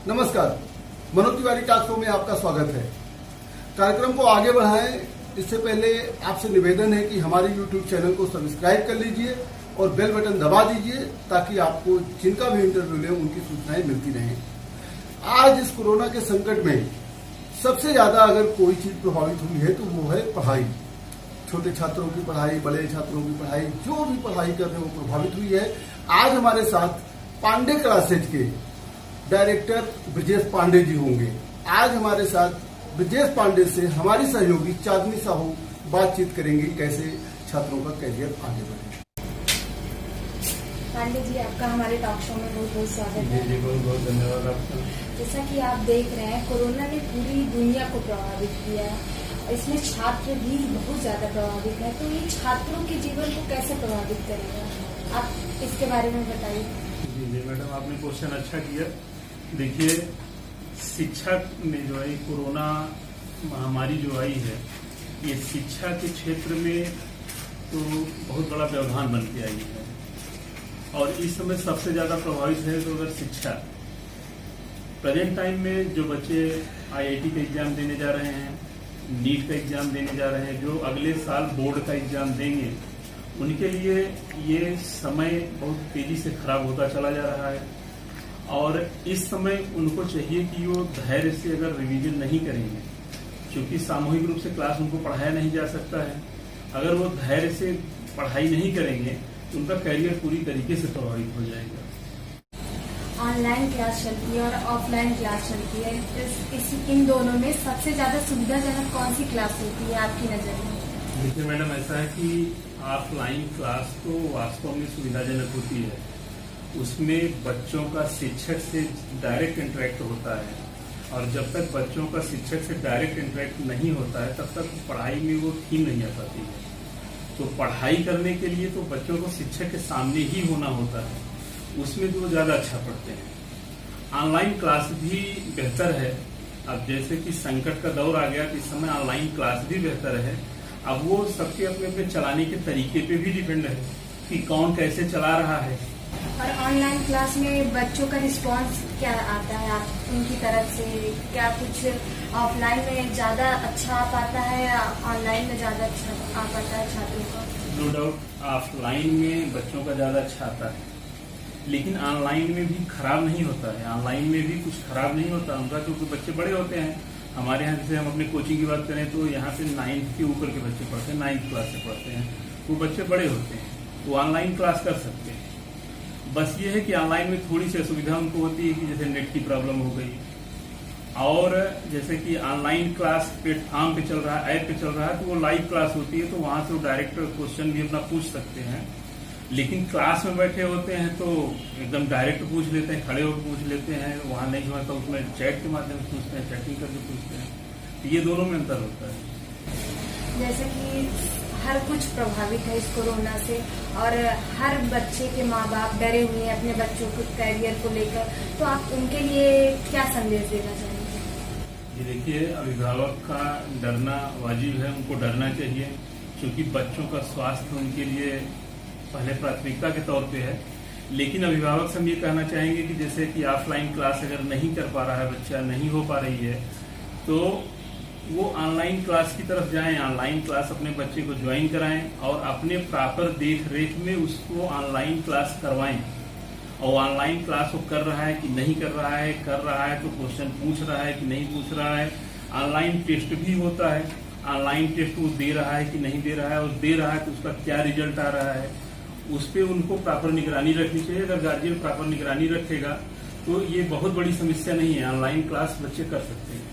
नमस्कार, Manoj Tiwari talk show में आपका स्वागत है। कार्यक्रम को आगे बढ़ाएं, इससे पहले आपसे निवेदन है कि हमारे YouTube चैनल को सब्सक्राइब कर लीजिए और बेल बटन दबा दीजिए ताकि आपको जिनका भी इंटरव्यू ले उनकी सूचनाएं मिलती रहें। आज इस कोरोना के संकट में सबसे ज्यादा अगर कोई चीज प्रभावित हुई है तो वो है पढ़ाई। छोटे छात्रों की पढ़ाई, बड़े छात्रों की पढ़ाई, जो भी पढ़ाई कर रहे हैं वो प्रभावित हुई है। आज हमारे साथ पांडे क्लासेज के डायरेक्टर ब्रजेश पांडे जी होंगे। आज हमारे साथ ब्रजेश पांडे से हमारी सहयोगी चांदनी साहू बातचीत करेंगे कैसे छात्रों का करियर आगे बढ़े। पांडे जी, आपका हमारे टॉक शो में बहुत बहुत स्वागत है। जी बहुत बहुत धन्यवाद आपका। जैसा कि आप देख रहे हैं, कोरोना ने पूरी दुनिया को प्रभावित किया है। इसमें छात्र भी बहुत ज्यादा प्रभावित है, तो ये छात्रों के जीवन को कैसे प्रभावित करेगा, आप इसके बारे में बताइए। जी मैडम, आपने क्वेश्चन अच्छा किया। देखिए, शिक्षा में जो है कोरोना महामारी जो आई है, ये शिक्षा के क्षेत्र में तो बहुत बड़ा व्यवधान बन के आई है और इस समय सबसे ज्यादा प्रभावित है तो अगर शिक्षा। प्रेजेंट टाइम में जो बच्चे IIT का एग्जाम देने जा रहे हैं, नीट का एग्जाम देने जा रहे हैं, जो अगले साल बोर्ड का एग्जाम देंगे, उनके लिए ये समय बहुत तेजी से खराब होता चला जा रहा है और इस समय उनको चाहिए कि वो धैर्य से अगर रिवीजन नहीं करेंगे, क्योंकि सामूहिक रूप से क्लास उनको पढ़ाया नहीं जा सकता है, अगर वो धैर्य से पढ़ाई नहीं करेंगे तो उनका करियर पूरी तरीके से प्रभावित हो जाएगा। ऑनलाइन क्लास चलती है और ऑफलाइन क्लास चलती है, इन दोनों में सबसे ज्यादा सुविधाजनक कौन सी क्लास होती है आपकी नजर में? देखिए मैडम, ऐसा है कि ऑफलाइन क्लास तो वास्तव में सुविधाजनक होती है। उसमें बच्चों का शिक्षक से डायरेक्ट इंटरेक्ट होता है और जब तक बच्चों का शिक्षक से डायरेक्ट इंटरेक्ट नहीं होता है तब तक पढ़ाई में वो थीम नहीं आ पाती है। तो पढ़ाई करने के लिए तो बच्चों को शिक्षक के सामने ही होना होता है, उसमें तो वो ज्यादा अच्छा पढ़ते हैं। ऑनलाइन क्लास भी बेहतर है। अब जैसे कि संकट का दौर आ गया, इस समय ऑनलाइन क्लास भी बेहतर है। अब वो सबके अपने अपने चलाने के तरीके पे भी डिपेंड है कि कौन कैसे चला रहा है। और ऑनलाइन क्लास में बच्चों का रिस्पांस क्या आता है आप उनकी तरफ से? क्या कुछ ऑफलाइन में ज्यादा अच्छा आ पाता है या ऑनलाइन में ज्यादा अच्छा आ पाता है छात्रों का? नो डाउट ऑफलाइन में बच्चों का ज्यादा अच्छा आता है, लेकिन ऑनलाइन में भी खराब नहीं होता है। ऑनलाइन में भी कुछ खराब नहीं होता उनका, क्योंकि बच्चे बड़े होते हैं। हमारे यहाँ जैसे हम अपने कोचिंग की बात करें तो यहाँ पे 9th के ऊपर के बच्चे पढ़ते हैं, 9th क्लास से पढ़ते हैं, वो बच्चे बड़े होते हैं, वो ऑनलाइन क्लास कर सकते हैं। बस ये है कि ऑनलाइन में थोड़ी सी असुविधा उनको होती है कि जैसे नेट की प्रॉब्लम हो गई, और जैसे कि ऑनलाइन क्लास प्लेटफॉर्म पे चल रहा है, ऐप पे चल रहा है, तो वो लाइव क्लास होती है, तो वहां से वो डायरेक्ट क्वेश्चन भी अपना पूछ सकते हैं। लेकिन क्लास में बैठे होते हैं तो एकदम डायरेक्ट पूछ लेते हैं, खड़े होकर पूछ लेते हैं, वहां नहीं हुआ तो उसमें चैट के माध्यम से पूछते हैं, चैटिंग करके पूछते हैं। ये दोनों में अंतर होता है। जैसे कि हर कुछ प्रभावित है इस कोरोना से और हर बच्चे के माँ बाप डरे हुए हैं अपने बच्चों के करियर को लेकर, तो आप उनके लिए क्या संदेश देना चाहेंगे? ये देखिए, अभिभावक का डरना वाजिब है, उनको डरना चाहिए, क्योंकि बच्चों का स्वास्थ्य उनके लिए पहले प्राथमिकता के तौर पे है। लेकिन अभिभावक से हम ये कहना चाहेंगे कि जैसे कि ऑफलाइन क्लास अगर नहीं कर पा रहा है बच्चा, नहीं हो पा रही है, तो वो ऑनलाइन क्लास की तरफ जाएं, ऑनलाइन क्लास अपने बच्चे को ज्वाइन कराएं और अपने प्रॉपर देख रेख में उसको ऑनलाइन क्लास करवाएं। और ऑनलाइन क्लास वो कर रहा है कि नहीं कर रहा है, कर रहा है तो क्वेश्चन पूछ रहा है कि नहीं पूछ रहा है। ऑनलाइन टेस्ट भी होता है, ऑनलाइन टेस्ट वो दे रहा है कि नहीं दे रहा है, और दे रहा है तो उसका क्या रिजल्ट आ रहा है, उस पर उनको प्रॉपर निगरानी रखनी चाहिए। अगर गार्जियन प्रॉपर निगरानी रखेगा तो ये बहुत बड़ी समस्या नहीं है, ऑनलाइन क्लास बच्चे कर सकते हैं।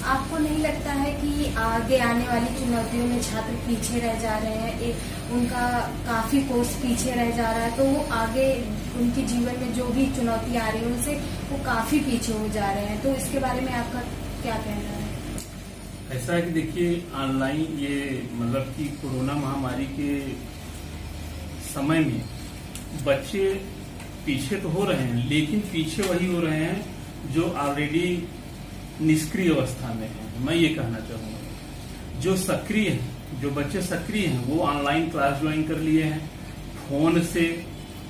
आपको नहीं लगता है कि आगे आने वाली चुनौतियों में छात्र पीछे रह जा रहे हैं, उनका काफी कोर्स पीछे रह जा रहा है, तो वो आगे उनके जीवन में जो भी चुनौती आ रही है उनसे वो काफी पीछे हो जा रहे हैं, तो इसके बारे में आपका क्या कहना है? ऐसा है कि देखिए, ऑनलाइन ये मतलब कि कोरोना महामारी के समय में बच्चे पीछे तो हो रहे हैं, लेकिन पीछे वही हो रहे हैं जो ऑलरेडी निष्क्रिय अवस्था में है। मैं ये कहना चाहूंगा, जो सक्रिय हैं, जो बच्चे सक्रिय हैं, वो ऑनलाइन क्लास ज्वाइन कर लिए हैं, फोन से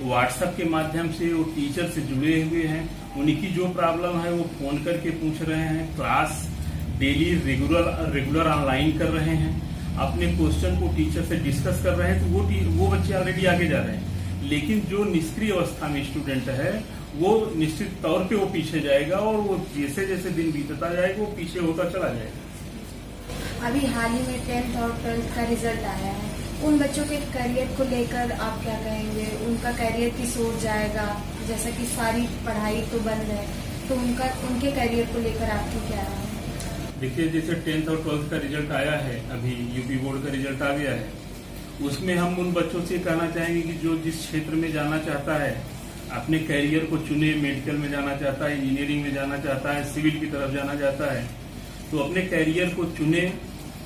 व्हाट्सएप के माध्यम से वो टीचर से जुड़े हुए हैं, उनकी जो प्रॉब्लम है वो फोन करके पूछ रहे हैं। क्लास डेली रेगुलर ऑनलाइन कर रहे हैं, अपने क्वेश्चन को टीचर से डिस्कस कर रहे हैं, तो वो बच्चे ऑलरेडी आगे जा रहे हैं। लेकिन जो निष्क्रिय अवस्था में स्टूडेंट है वो निश्चित तौर पे वो पीछे जाएगा, और वो जैसे जैसे दिन बीतता जाएगा वो पीछे होता चला जाएगा। अभी हाल ही में 10th और 12th का रिजल्ट आया है, उन बच्चों के करियर को लेकर आप क्या कहेंगे? उनका करियर किस ओर जाएगा? जैसा कि सारी पढ़ाई तो बंद है, तो उनके करियर को लेकर आपकी क्या राय है? देखिए, जैसे 10th और 12th का रिजल्ट आया है, अभी यूपी बोर्ड का रिजल्ट आ गया है, उसमें हम उन बच्चों से कहना चाहेंगे कि जो जिस क्षेत्र में जाना चाहता है अपने करियर को चुने। मेडिकल में जाना चाहता है, इंजीनियरिंग में जाना चाहता है, सिविल की तरफ जाना चाहता है, तो अपने करियर को चुने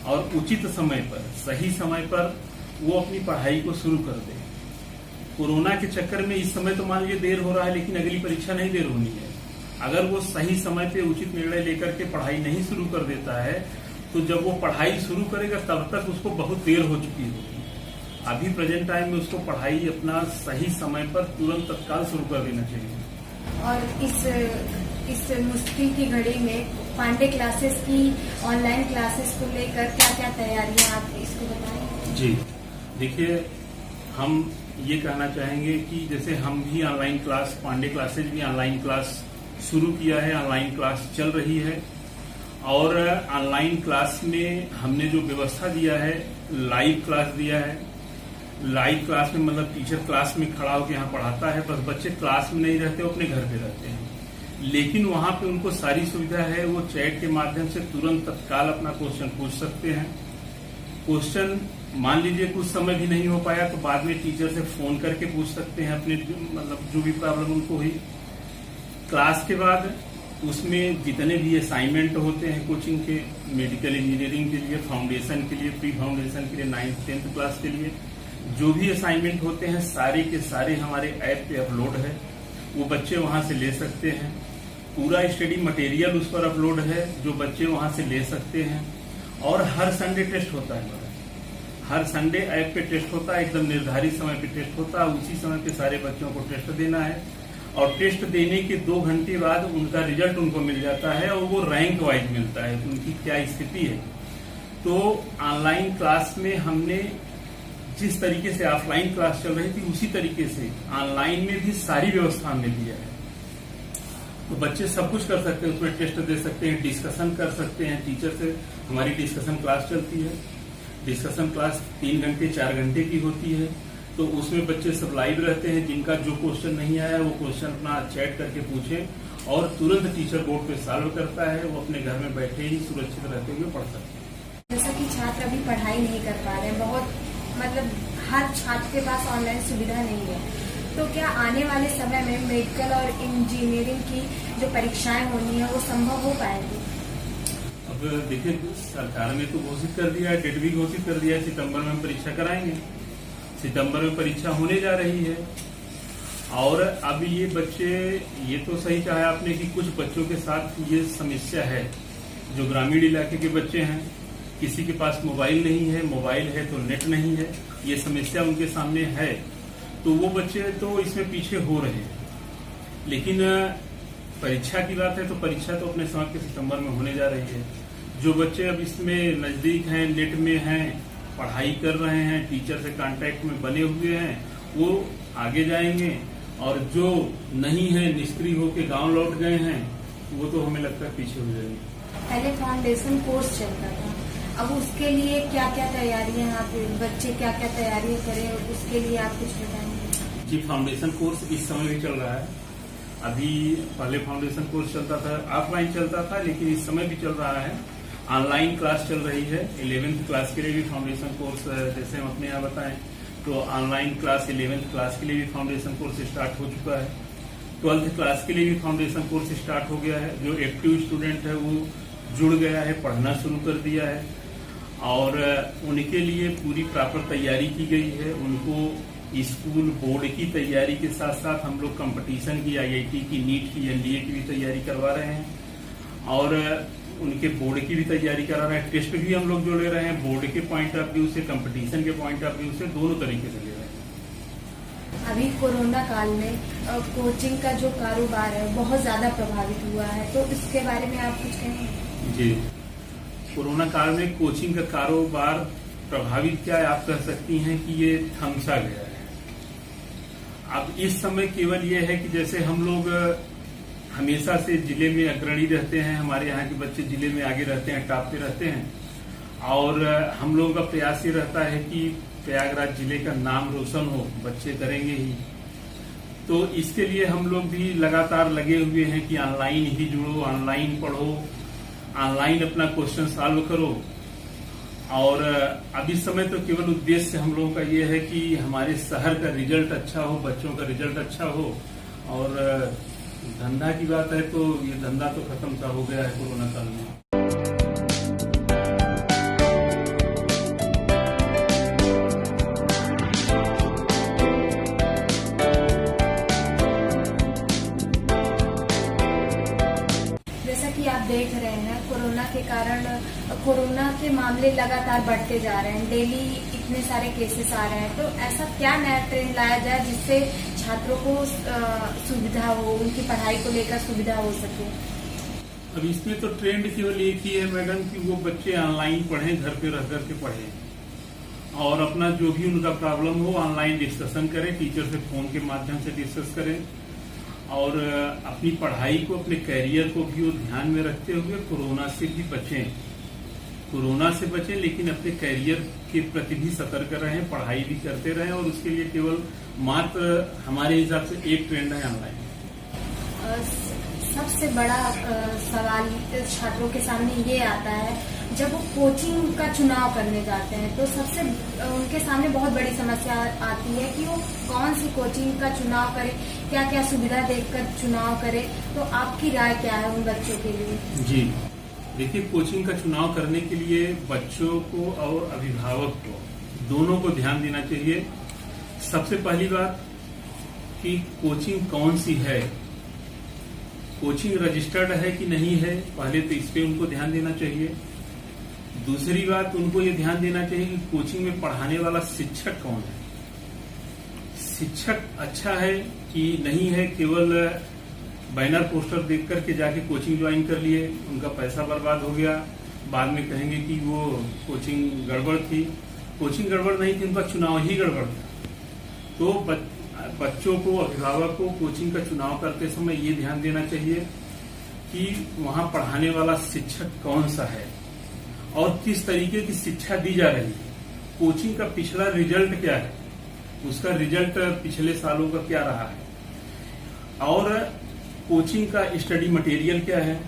और उचित समय पर, सही समय पर वो अपनी पढ़ाई को शुरू कर दे। कोरोना के चक्कर में इस समय तो मान लीजिए देर हो रहा है, लेकिन अगली परीक्षा नहीं देर होनी है। अगर वो सही समय पे उचित निर्णय लेकर के पढ़ाई नहीं शुरू कर देता है, तो जब वो पढ़ाई शुरू करेगा तब तक उसको बहुत देर हो चुकी होगी। अभी प्रेजेंट टाइम में उसको पढ़ाई अपना सही समय पर तुरंत तत्काल शुरू कर देना चाहिए। और इस मुश्किल की घड़ी में पांडे क्लासेस की ऑनलाइन क्लासेस को लेकर क्या क्या तैयारियां, आप इसको बताएं। जी देखिए, हम ये कहना चाहेंगे कि जैसे हम भी ऑनलाइन क्लास, पांडे क्लासेज भी ऑनलाइन क्लास शुरू किया है, ऑनलाइन क्लास चल रही है। और ऑनलाइन क्लास में हमने जो व्यवस्था दिया है, लाइव क्लास दिया है। लाइव क्लास में मतलब टीचर क्लास में खड़ा होकर यहाँ पढ़ाता है, बस बच्चे क्लास में नहीं रहते, वो अपने घर पे रहते हैं। लेकिन वहाँ पे उनको सारी सुविधा है, वो चैट के माध्यम से तुरंत तत्काल अपना क्वेश्चन पूछ सकते हैं। क्वेश्चन मान लीजिए कुछ समय भी नहीं हो पाया तो बाद में टीचर से फोन करके पूछ सकते हैं अपने मतलब जो भी प्रॉब्लम उनको हुई। क्लास के बाद उसमें जितने भी असाइनमेंट होते हैं कोचिंग के, मेडिकल इंजीनियरिंग के लिए, फाउंडेशन के लिए, प्री फाउंडेशन के लिए, 9th 10th क्लास के लिए जो भी असाइनमेंट होते हैं सारे के सारे हमारे ऐप पे अपलोड है, वो बच्चे वहां से ले सकते हैं। पूरा स्टडी मटेरियल उस पर अपलोड है जो बच्चे वहां से ले सकते हैं। और हर संडे टेस्ट होता है, हर संडे ऐप पे टेस्ट होता है, एकदम निर्धारित समय पे टेस्ट होता है। उसी समय पे सारे बच्चों को टेस्ट देना है, और टेस्ट देने के 2 घंटे बाद उनका रिजल्ट उनको मिल जाता है, और वो रैंक वाइज मिलता है, उनकी क्या स्थिति है। तो ऑनलाइन क्लास में हमने जिस तरीके से ऑफलाइन क्लास चल रही थी उसी तरीके से ऑनलाइन में भी सारी व्यवस्था हमने दिया है। तो बच्चे सब कुछ कर सकते हैं, उसमें टेस्ट दे सकते हैं, डिस्कशन कर सकते हैं टीचर से। हमारी डिस्कशन क्लास चलती है, डिस्कशन क्लास 3 घंटे 4 घंटे की होती है। तो उसमें बच्चे सब लाइव रहते हैं, जिनका जो क्वेश्चन नहीं आया वो क्वेश्चन अपना चैट करके पूछे, और तुरंत टीचर बोर्ड पे सॉल्व करता है। वो अपने घर में बैठे ही सुरक्षित रहते हुए पढ़ सकते हैं। जैसा कि छात्र अभी पढ़ाई नहीं कर पा रहे हैं, बहुत मतलब हर छात्र के पास ऑनलाइन सुविधा नहीं है, तो क्या आने वाले समय में मेडिकल और इंजीनियरिंग की जो परीक्षाएं होनी है वो संभव हो पाएगी? अब देखिए, सरकार ने तो घोषित कर दिया है, डेट भी घोषित कर दिया है, सितंबर में हम परीक्षा कराएंगे। सितंबर में परीक्षा होने जा रही है। और अब ये बच्चे, ये तो सही कहा आपने कि कुछ बच्चों के साथ ये समस्या है, जो ग्रामीण इलाके के बच्चे हैं, किसी के पास मोबाइल नहीं है, मोबाइल है तो नेट नहीं है, ये समस्या उनके सामने है। तो वो बच्चे तो इसमें पीछे हो रहे हैं। लेकिन परीक्षा की बात है तो परीक्षा तो अपने समय के सितंबर में होने जा रही है। जो बच्चे अब इसमें नजदीक हैं, नेट में हैं, पढ़ाई कर रहे हैं, टीचर से कांटेक्ट में बने हुए हैं, वो आगे जाएंगे। और जो नहीं है, निष्क्रिय होकर गांव लौट गए हैं, वो तो हमें लगता है पीछे हो जाएंगे। पहले फाउंडेशन कोर्स चलता था, अब उसके लिए क्या क्या तैयारियां, आप बच्चे क्या क्या तैयारियां करें, उसके लिए आप कुछ बताएंगे? जी, फाउंडेशन कोर्स इस समय भी चल रहा है। अभी पहले फाउंडेशन कोर्स चलता था, ऑफलाइन चलता था, लेकिन इस समय भी चल रहा है। ऑनलाइन क्लास चल रही है। 11th क्लास के लिए भी फाउंडेशन कोर्स, जैसे हम अपने यहाँ बताएं तो ऑनलाइन क्लास 11th क्लास के लिए भी फाउंडेशन कोर्स स्टार्ट हो चुका है। 12th क्लास के लिए भी फाउंडेशन कोर्स स्टार्ट हो गया है। जो एक्टिव स्टूडेंट है वो जुड़ गया है, पढ़ना शुरू कर दिया है, और उनके लिए पूरी प्रॉपर तैयारी की गई है। उनको स्कूल बोर्ड की तैयारी के साथ साथ हम लोग कंपटीशन की, IIT की, नीट की, NDA की भी तैयारी करवा रहे हैं, और उनके बोर्ड की भी तैयारी करा रहे हैं। टेस्ट भी हम लोग जो ले रहे हैं बोर्ड के पॉइंट ऑफ व्यू से, कंपटीशन के पॉइंट ऑफ व्यू से, दोनों तरीके से ले रहे हैं। अभी कोरोना काल में कोचिंग का जो कारोबार है बहुत ज्यादा प्रभावित हुआ है, तो इसके बारे में आप कुछ कहेंगे? जी, कोरोना काल में कोचिंग का कारोबार प्रभावित क्या है, आप कह सकती हैं कि ये थमसा गया है। अब इस समय केवल ये है कि जैसे हम लोग हमेशा से जिले में अग्रणी रहते हैं, हमारे यहाँ के बच्चे जिले में आगे रहते हैं, टॉप पे रहते हैं, और हम लोगों का प्रयास ये रहता है कि प्रयागराज जिले का नाम रोशन हो, बच्चे करेंगे ही। तो इसके लिए हम लोग भी लगातार लगे हुए हैं कि ऑनलाइन ही जुड़ो, ऑनलाइन पढ़ो, ऑनलाइन अपना क्वेश्चन सॉल्व करो। और अब इस समय तो केवल उद्देश्य हम लोगों का ये है कि हमारे शहर का रिजल्ट अच्छा हो, बच्चों का रिजल्ट अच्छा हो। और धंधा की बात है तो ये धंधा तो खत्म सा हो गया है कोरोना काल में। आप देख रहे हैं कोरोना के कारण कोरोना के मामले लगातार बढ़ते जा रहे हैं, डेली इतने सारे केसेस आ रहे हैं। तो ऐसा क्या नया ट्रेंड लाया जाए जिससे छात्रों को सुविधा हो, उनकी पढ़ाई को लेकर सुविधा हो सके? अब इसमें तो ट्रेंड केवल एक ही है मैडम कि वो बच्चे ऑनलाइन पढ़ें, घर पे रह करके पढ़ें और अपना जो भी उनका प्रॉब्लम हो ऑनलाइन डिस्कशन करें, टीचर से फोन के माध्यम से डिस्कस करें और अपनी पढ़ाई को, अपने कैरियर को भी वो ध्यान में रखते हुए कोरोना से भी बचें। कोरोना से बचें लेकिन अपने कैरियर के प्रति भी सतर्क रहें, पढ़ाई भी करते रहें। और उसके लिए केवल मात्र हमारे हिसाब से एक ट्रेंड है ऑनलाइन। सबसे बड़ा सवाल छात्रों के सामने ये आता है, जब वो कोचिंग का चुनाव करने जाते हैं तो सबसे उनके सामने बहुत बड़ी समस्या आती है कि वो कौन सी कोचिंग का चुनाव करें, क्या क्या सुविधा देखकर चुनाव करें। तो आपकी राय क्या है उन बच्चों के लिए? जी देखिए, कोचिंग का चुनाव करने के लिए बच्चों को और अभिभावक को दोनों को ध्यान देना चाहिए। सबसे पहली बात कि कोचिंग कौन सी है, कोचिंग रजिस्टर्ड है कि नहीं है, पहले तो इस पे उनको ध्यान देना चाहिए। दूसरी बात, उनको ये ध्यान देना चाहिए कि कोचिंग में पढ़ाने वाला शिक्षक कौन है, शिक्षक अच्छा है कि नहीं है। केवल बैनर पोस्टर देख करके जाके कोचिंग ज्वाइन कर लिए, उनका पैसा बर्बाद हो गया, बाद में कहेंगे कि वो कोचिंग गड़बड़ थी। कोचिंग गड़बड़ नहीं थी, उनका चुनाव ही गड़बड़ था। तो बच्चों को, अभिभावक को कोचिंग का चुनाव करते समय ये ध्यान देना चाहिए कि वहां पढ़ाने वाला शिक्षक कौन सा है और किस तरीके की शिक्षा दी जा रही है, कोचिंग का पिछला रिजल्ट क्या है, उसका रिजल्ट पिछले सालों का क्या रहा है, और कोचिंग का स्टडी मटेरियल क्या है,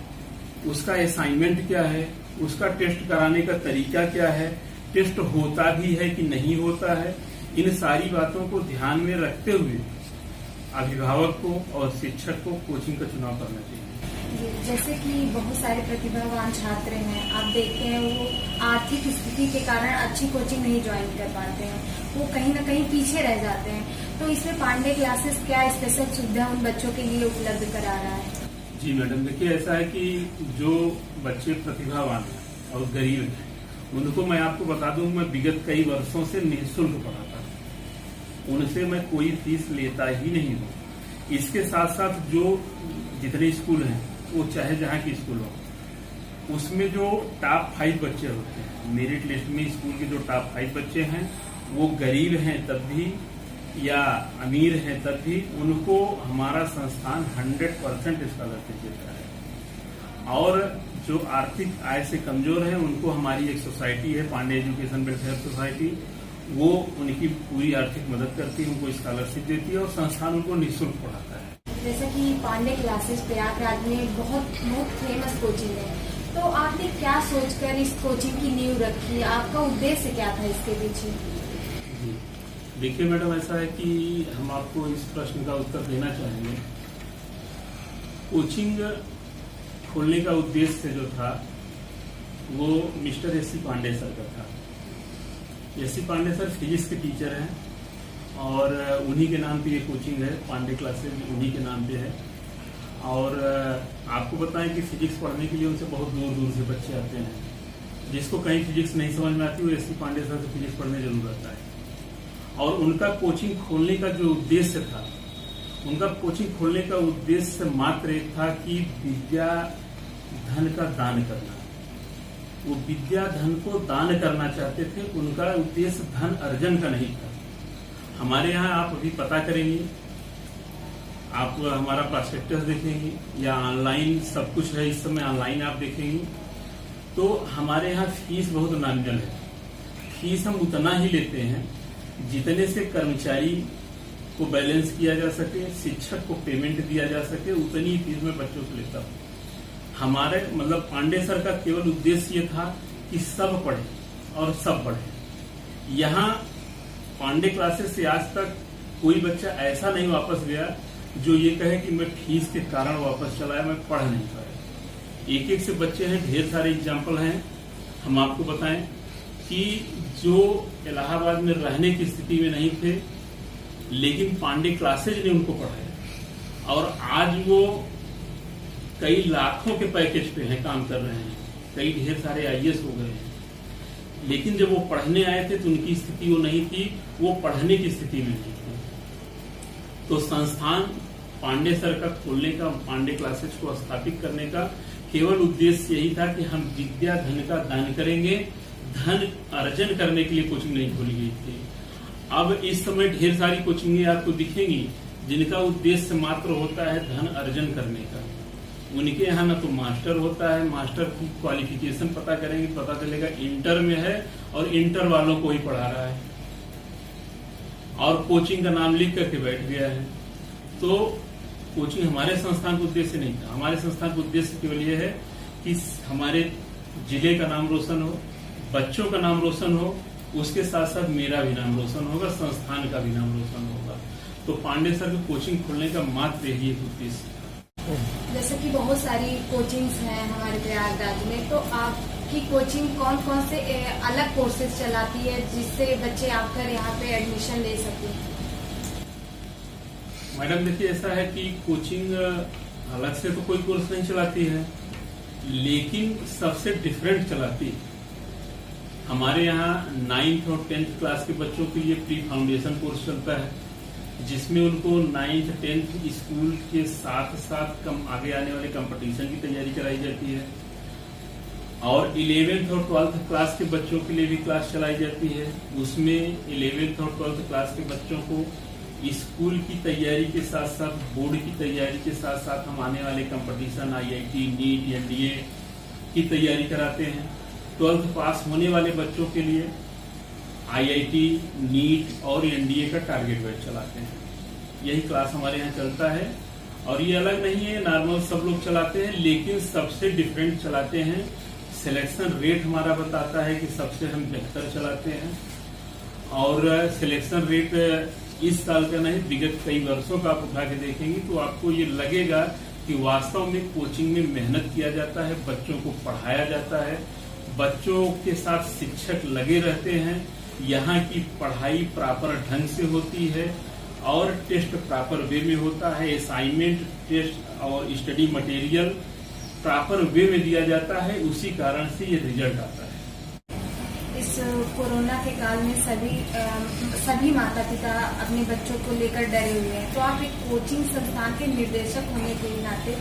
उसका असाइनमेंट क्या है, उसका टेस्ट कराने का तरीका क्या है, टेस्ट होता भी है कि नहीं होता है। इन सारी बातों को ध्यान में रखते हुए अभिभावक को और शिक्षक को कोचिंग का चुनाव करना चाहिए। जैसे कि बहुत सारे प्रतिभावान छात्र हैं, आप देखते हैं वो आर्थिक स्थिति के कारण अच्छी कोचिंग नहीं ज्वाइन कर पाते हैं, वो कहीं ना कहीं पीछे रह जाते हैं। तो इसमें पांडे क्लासेस क्या स्पेशल सुविधा उन बच्चों के लिए उपलब्ध करा रहा है? जी मैडम, देखिए ऐसा है कि जो बच्चे प्रतिभावान हैं और गरीब हैं उनको मैं आपको बता दूं, मैं विगत कई वर्षों से निःशुल्क पढ़ाता हूं, उनसे मैं कोई फीस लेता ही नहीं हूं। इसके साथ साथ जो जितने स्कूल हैं, वो चाहे जहां की स्कूल हो, उसमें जो टॉप 5 बच्चे होते हैं, मेरिट लिस्ट में स्कूल के जो टॉप 5 बच्चे हैं, वो गरीब हैं तब भी या अमीर हैं तब भी, उनको हमारा संस्थान 100% स्कॉलरशिप देता है। और जो आर्थिक आय से कमजोर हैं उनको हमारी एक सोसाइटी है, पांडे एजुकेशन वेलफेयर सोसाइटी, वो उनकी पूरी आर्थिक मदद करती है, उनको स्कॉलरशिप देती है और संस्थान उनको निःशुल्क पढ़ाता है। जैसा कि पांडे क्लासेस प्रयागराज में बहुत फेमस कोचिंग है, तो आपने क्या सोचकर इस कोचिंग की नींव रखी, आपका उद्देश्य क्या था इसके पीछे? देखिए मैडम, ऐसा है कि हम आपको इस प्रश्न का उत्तर देना चाहेंगे। कोचिंग खोलने का उद्देश्य जो था वो Mister S C Pandey sir का था। S C Pandey sir physics के टीचर हैं और उन्हीं के नाम पे ये कोचिंग है, पांडे क्लासेस उन्हीं के नाम पे है। और आपको बताएं कि फिजिक्स पढ़ने के लिए उनसे बहुत दूर दूर से बच्चे आते हैं। जिसको कहीं फिजिक्स नहीं समझ में आती वो एस सी पांडे सर से फिजिक्स पढ़ने जरूर आता है। और उनका कोचिंग खोलने का जो उद्देश्य था, उनका कोचिंग खोलने का उद्देश्य मात्र एक था कि विद्या धन का दान करना। वो विद्या धन को दान करना चाहते थे, उनका उद्देश्य धन अर्जन का नहीं था। हमारे यहाँ आप अभी पता करेंगे, आप हमारा प्रोस्पेक्टस देखेंगे या ऑनलाइन सब कुछ है, इस समय ऑनलाइन आप देखेंगे तो हमारे यहाँ फीस बहुत नॉमिनल है। फीस हम उतना ही लेते हैं जितने से कर्मचारी को बैलेंस किया जा सके, शिक्षक को पेमेंट दिया जा सके, उतनी ही फीस में बच्चों से लेता हूँ। हमारे मतलब पांडे सर का केवल उद्देश्य ये था कि सब पढ़े और सब पढ़े। यहाँ पांडे क्लासेस से आज तक कोई बच्चा ऐसा नहीं वापस गया जो ये कहे कि मैं फीस के कारण वापस चला आया, मैं पढ़ नहीं पाया। एक एक से बच्चे हैं, ढेर सारे एग्जाम्पल हैं। हम आपको बताएं कि जो इलाहाबाद में रहने की स्थिति में नहीं थे, लेकिन पांडे क्लासेज ने उनको पढ़ाया और आज वो कई लाखों के पैकेज पे हैं, काम कर रहे हैं, कई ढेर सारे आईएएस हो गए हैं। लेकिन जब वो पढ़ने आए थे तो उनकी स्थिति वो नहीं थी, वो पढ़ने की स्थिति में नहीं थी। तो संस्थान पांडे सर का खोलने का, पांडे क्लासेज को स्थापित करने का केवल उद्देश्य यही था कि हम विद्या धन का दान करेंगे, धन अर्जन करने के लिए कोचिंग नहीं खोली गई थी। अब इस समय ढेर सारी कोचिंगें आपको दिखेंगी जिनका उद्देश्य मात्र होता है धन अर्जन करने का। उनके यहाँ न तो मास्टर होता है, मास्टर की क्वालिफिकेशन पता करेंगे, पता चलेगा इंटर में है और इंटर वालों को ही पढ़ा रहा है और कोचिंग का नाम लिख करके बैठ गया है। तो कोचिंग हमारे संस्थान का उद्देश्य नहीं था। हमारे संस्थान का उद्देश्य केवल ये है कि हमारे जिले का नाम रोशन हो, बच्चों का नाम रोशन हो, उसके साथ साथ मेरा भी नाम रोशन होगा, संस्थान का भी नाम रोशन होगा। तो पांडे सर की कोचिंग खोलने का मात्र यही एक उद्देश्य था। जैसे कि बहुत सारी कोचिंग्स हैं हमारे प्रयागराज में, तो आपकी कोचिंग कौन कौन से अलग कोर्सेज चलाती है जिससे बच्चे आकर यहाँ पे एडमिशन ले सकें? मैडम देखिए, ऐसा है कि कोचिंग अलग से तो कोई कोर्स नहीं चलाती है, लेकिन सबसे डिफरेंट चलाती है। हमारे यहाँ 9th और 10th क्लास के बच्चों के लिए प्री फाउंडेशन कोर्स चलता है, जिसमें उनको 9th 10th स्कूल के साथ साथ कम आगे आने वाले कंपटीशन की तैयारी कराई जाती है। और 11th और 12th क्लास के बच्चों के लिए भी क्लास चलाई जाती है। उसमें 11th और 12th क्लास के बच्चों को स्कूल की तैयारी के साथ साथ, बोर्ड की तैयारी के साथ साथ हम आने वाले कंपटीशन IIT, नीट, NDA की तैयारी कराते हैं। 12th पास होने वाले बच्चों के लिए IIT, नीट और NDA का टारगेट बैच चलाते हैं। यही क्लास हमारे यहाँ चलता है और ये अलग नहीं है, नॉर्मल सब लोग चलाते हैं, लेकिन सबसे डिफरेंट चलाते हैं। सिलेक्शन रेट हमारा बताता है कि सबसे हम बेहतर चलाते हैं और सिलेक्शन रेट इस साल का नहीं, विगत कई वर्षों का आप उठा के देखेंगे तो आपको ये लगेगा कि वास्तव में कोचिंग में मेहनत किया जाता है, बच्चों को पढ़ाया जाता है, बच्चों के साथ शिक्षक लगे रहते हैं। यहाँ की पढ़ाई प्रॉपर ढंग से होती है और टेस्ट प्रॉपर वे में होता है। असाइनमेंट, टेस्ट और स्टडी मटेरियल प्रॉपर वे में दिया जाता है, उसी कारण से ये रिजल्ट आता है। इस कोरोना के काल में सभी माता पिता अपने बच्चों को लेकर डरे हुए हैं, तो आप एक कोचिंग संस्थान के निर्देशक होने के नाते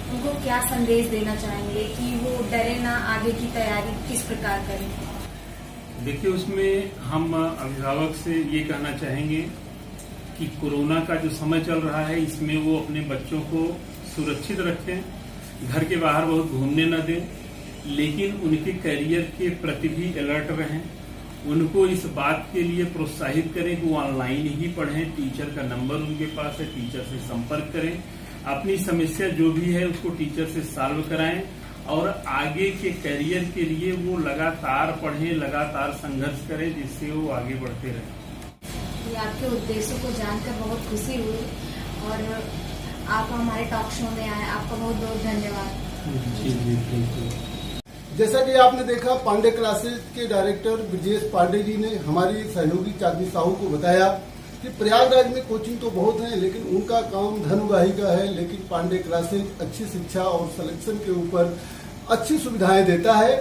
उनको क्या संदेश देना चाहेंगे कि वो डरे ना, आगे की तैयारी किस प्रकार करें? देखिए, उसमें हम अभिभावक से ये कहना चाहेंगे कि कोरोना का जो समय चल रहा है इसमें वो अपने बच्चों को सुरक्षित रखें, घर के बाहर बहुत घूमने न दें, लेकिन उनके करियर के प्रति भी अलर्ट रहें। उनको इस बात के लिए प्रोत्साहित करें कि वो ऑनलाइन ही पढ़ें, टीचर का नंबर उनके पास है, टीचर से संपर्क करें, अपनी समस्या जो भी है उसको टीचर से सॉल्व कराएं और आगे के करियर के लिए वो लगातार पढ़ें, लगातार संघर्ष करें, जिससे वो आगे बढ़ते रहें। ये आपके उद्देश्यों को जानकर बहुत खुशी हुई और आप हमारे टॉक शो में आए, आपका बहुत बहुत धन्यवाद। जी जी, थैंक यू। जैसा कि आपने देखा, पांडे क्लासेज के डायरेक्टर ब्रजेश पांडे जी ने हमारी सहयोगी चांदनी साहू को बताया कि प्रयागराज में कोचिंग तो बहुत है, लेकिन उनका काम धन उगाही का है, लेकिन पांडे क्लासेज अच्छी शिक्षा और सिलेक्शन के ऊपर अच्छी सुविधाएं देता है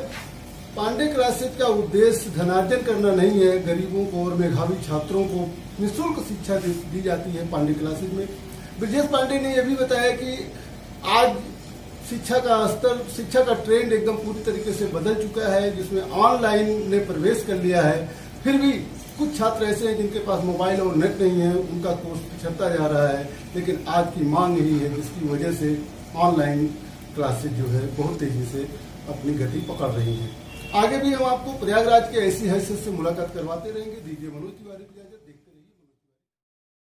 पांडे क्लासेज का उद्देश्य धनार्जन करना नहीं है। गरीबों को और मेधावी छात्रों को निःशुल्क शिक्षा दी जाती है पांडे क्लासेज में। ब्रजेश पांडे ने यह भी बताया कि आज शिक्षा का स्तर, शिक्षा का ट्रेंड एकदम पूरी तरीके से बदल चुका है, जिसमें ऑनलाइन ने प्रवेश कर लिया है। फिर भी कुछ छात्र ऐसे हैं जिनके पास मोबाइल और नेट नहीं है, उनका कोर्स पिछड़ता जा रहा है। लेकिन आज की मांग यही है, जिसकी वजह से ऑनलाइन क्लासेज जो है बहुत तेजी से अपनी गति पकड़ रही हैं। आगे भी हम आपको प्रयागराज के ऐसी हैसियत से मुलाकात करवाते रहेंगे। दीजिए मनोज तिवारी को इजाजत।